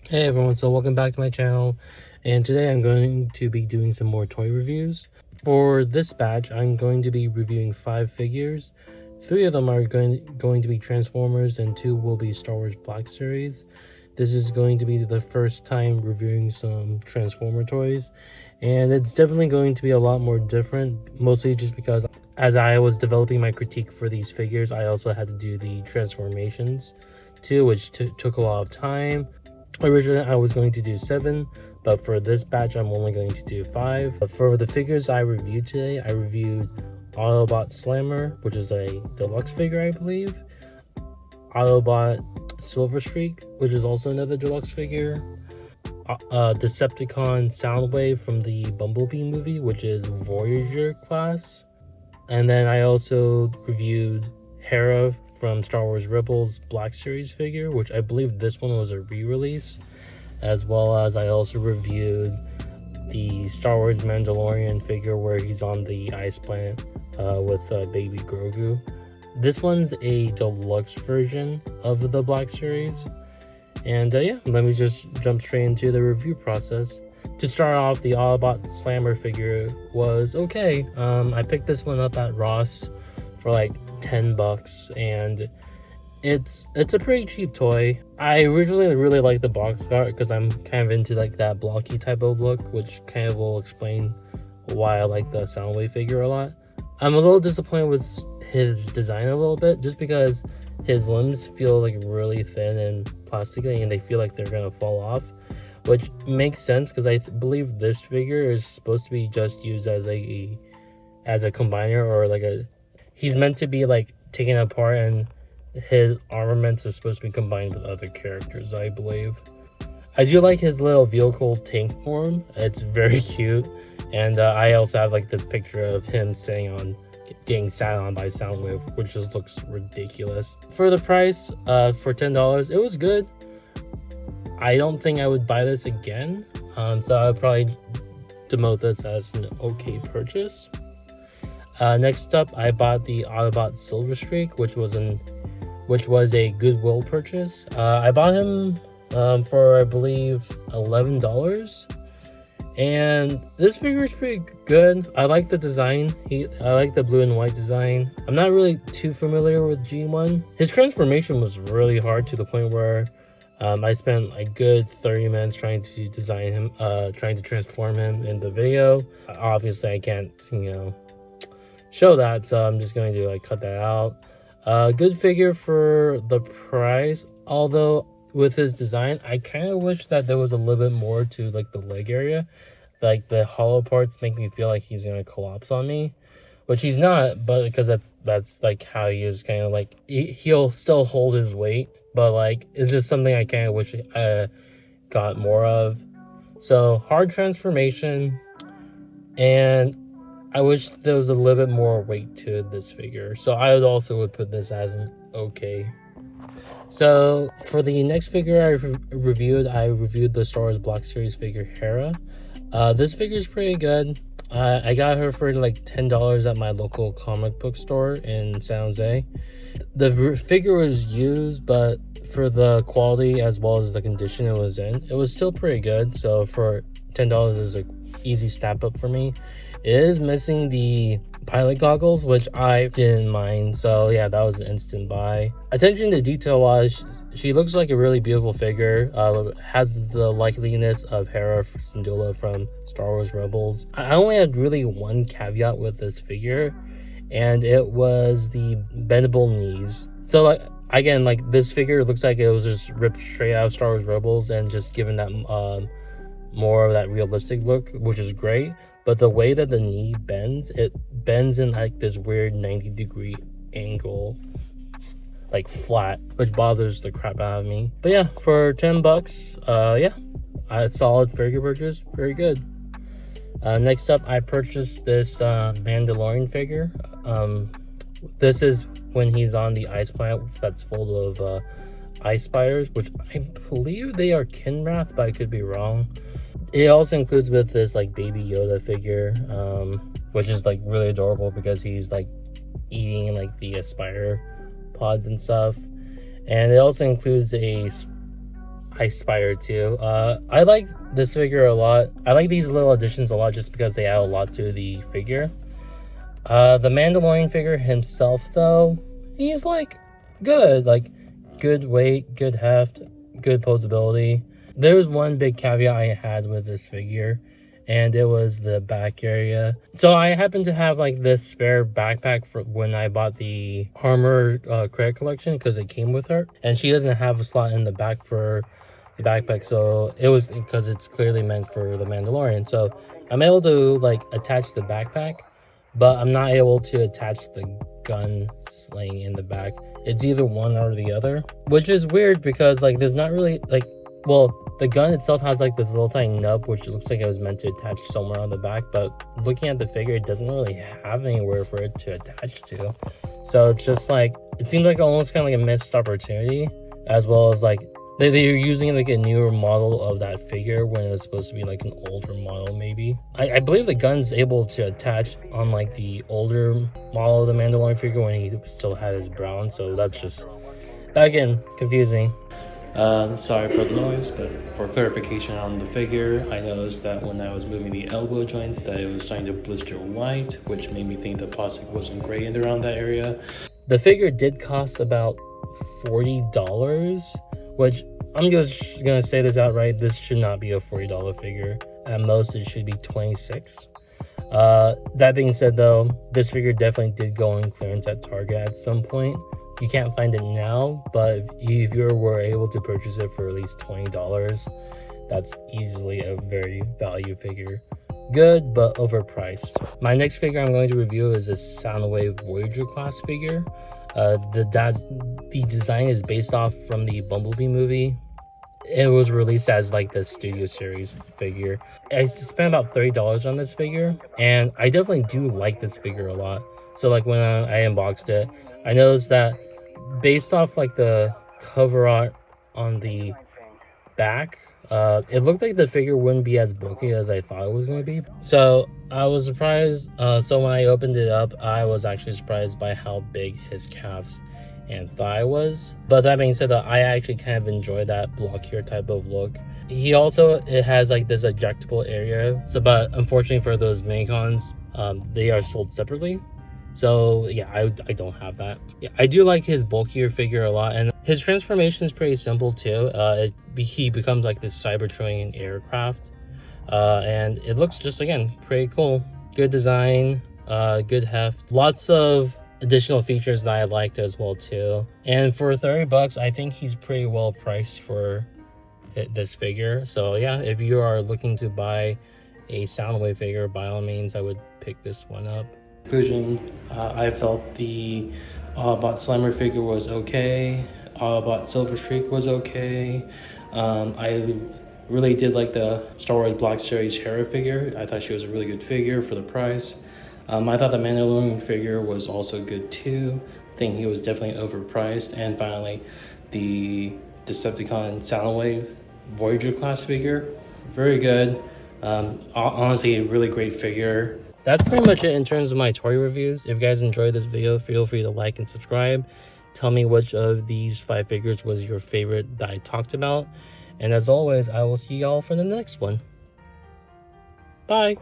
Hey everyone, so welcome back to my channel, and today I'm going to be doing some more toy reviews. For this batch, I'm going to be reviewing 5 figures. 3 of them are going to be Transformers and 2 will be Star Wars Black Series. This is going to be the first time reviewing some Transformer toys, and it's definitely going to be a lot more different, mostly just because as I was developing my critique for these figures, I also had to do the transformations too, which took a lot of time. Originally, I was going to do 7, but for this batch, I'm only going to do 5. But for the figures I reviewed today, I reviewed Autobot Slammer, which is a deluxe figure, I believe. Autobot Silverstreak, which is also another deluxe figure. Decepticon Soundwave from the Bumblebee movie, which is Voyager class. And then I also reviewed Hera from Star Wars Rebels Black Series figure, which I believe this one was a re-release, as well as I also reviewed the Star Wars Mandalorian figure where he's on the ice planet with baby Grogu. This one's a deluxe version of the Black Series, and yeah, let me just jump straight into the review process. To start off, the Autobot Slammer figure was okay. I picked this one up at Ross for like $10, and it's a pretty cheap toy. I originally really liked the box art because I'm kind of into like that blocky type of look, which kind of will explain why I like the Soundwave figure a lot. I'm a little disappointed with his design a little bit, just because his limbs feel like really thin and plasticky, and they feel like they're gonna fall off, which makes sense because I believe this figure is supposed to be just used as a combiner, or like he's meant to be like taken apart, and his armaments is supposed to be combined with other characters, I believe. I do like his little vehicle tank form. It's very cute. And I also have like this picture of him sitting on, getting sat on by Soundwave, which just looks ridiculous. For the price, for $10, it was good. I don't think I would buy this again. So I would probably demote this as an okay purchase. Next up, I bought the Autobot Silverstreak, which was a Goodwill purchase. I bought him for I believe $11, and this figure is pretty good. I like the design. I like the blue and white design. I'm not really too familiar with G1. His transformation was really hard, to the point where I spent a good 30 minutes trying to design him, trying to transform him in the video. Obviously, I can't, show that, so I'm just going to like cut that out. Good figure for the price, although with his design, I kind of wish that there was a little bit more to like the leg area. Like the hollow parts make me feel like he's gonna collapse on me, which he's not, but because that's like how he is, kind of like he'll still hold his weight, but like it's just something I kind of wish I got more of. So hard transformation, and I wish there was a little bit more weight to this figure. So I would put this as an okay. So for the next figure I reviewed the Star Wars Black Series figure Hera. This figure is pretty good. I got her for like $10 at my local comic book store in San Jose. The figure was used, but for the quality as well as the condition it was in, it was still pretty good. So for $10 is an easy snap up for me. It is missing the pilot goggles, which I didn't mind, so yeah, that was an instant buy. Attention to detail wise, she looks like a really beautiful figure. Has the likeliness of Hera Syndulla from Star Wars Rebels. I only had really one caveat with this figure, and it was the bendable knees. So like, again, like this figure looks like it was just ripped straight out of Star Wars Rebels and just given that more of that realistic look, which is great. But the way that the knee bends, it bends in like this weird 90-degree angle, like flat, which bothers the crap out of me. But yeah, for $10, yeah, a solid figure purchase, very good. Next up, I purchased this Mandalorian figure. This is when he's on the ice planet that's full of ice spiders, which I believe they are Kinrath, but I could be wrong. It also includes with this like baby Yoda figure, which is like really adorable because he's like eating like the spider pods and stuff. And it also includes a Spire too. I like this figure a lot. I like these little additions a lot just because they add a lot to the figure. The Mandalorian figure himself though, he's like good, like good weight, good heft, good posability. There's one big caveat I had with this figure, and it was the back area. So I happen to have like this spare backpack for when I bought the armor credit collection, because it came with her, and she doesn't have a slot in the back for the backpack, so it was because it's clearly meant for the Mandalorian. So I'm able to like attach the backpack, but I'm not able to attach the gun sling in the back. It's either one or the other, which is weird because like there's not really like, well, the gun itself has like this little tiny nub which looks like it was meant to attach somewhere on the back, but looking at the figure, it doesn't really have anywhere for it to attach to. So it's just like, it seems like almost kind of like a missed opportunity, as well as like they're using like a newer model of that figure when it was supposed to be like an older model maybe. I believe the gun's able to attach on like the older model of the Mandalorian figure when he still had his brown, so that's just, again, confusing. Sorry for the noise, but for clarification on the figure, I noticed that when I was moving the elbow joints that it was starting to blister white, which made me think the plastic wasn't gray in around that area. The figure did cost about $40, which I'm just gonna say this outright, this should not be a $40 figure. At most it should be $26. That being said though, this figure definitely did go on clearance at Target at some point. You can't find it now, but if you were able to purchase it for at least $20, that's easily a very value figure. Good, but overpriced. My next figure I'm going to review is this Soundwave Voyager class figure. The design is based off from the Bumblebee movie. It was released as like the Studio Series figure. I spent about $30 on this figure, and I definitely do like this figure a lot. So like when I unboxed it, I noticed that based off like the cover art on the back, it looked like the figure wouldn't be as bulky as I thought it was going to be. So I was surprised. So when I opened it up, I was actually surprised by how big his calves and thigh was. But that being said, I actually kind of enjoy that blockier type of look. He also, it has like this ejectable area. So, but unfortunately for those minicons, they are sold separately. So yeah, I don't have that. Yeah, I do like his bulkier figure a lot, and his transformation is pretty simple too. He becomes like this Cybertron aircraft, and it looks just, again, pretty cool. Good design, good heft, lots of additional features that I liked as well too. And for $30, I think he's pretty well priced for this figure. So yeah, if you are looking to buy a Soundwave figure, by all means, I would pick this one up. Conclusion, I felt the Autobot Slimer figure was okay. Autobot Silverstreak was okay. I really did like the Star Wars Black Series Hera figure. I thought she was a really good figure for the price. I thought the Mandalorian figure was also good too. I think he was definitely overpriced. And finally, the Decepticon Soundwave Voyager class figure, very good. Honestly, a really great figure. That's pretty much it in terms of my toy reviews. If you guys enjoyed this video, feel free to like and subscribe. Tell me which of these 5 figures was your favorite that I talked about. And as always, I will see y'all for the next one. Bye!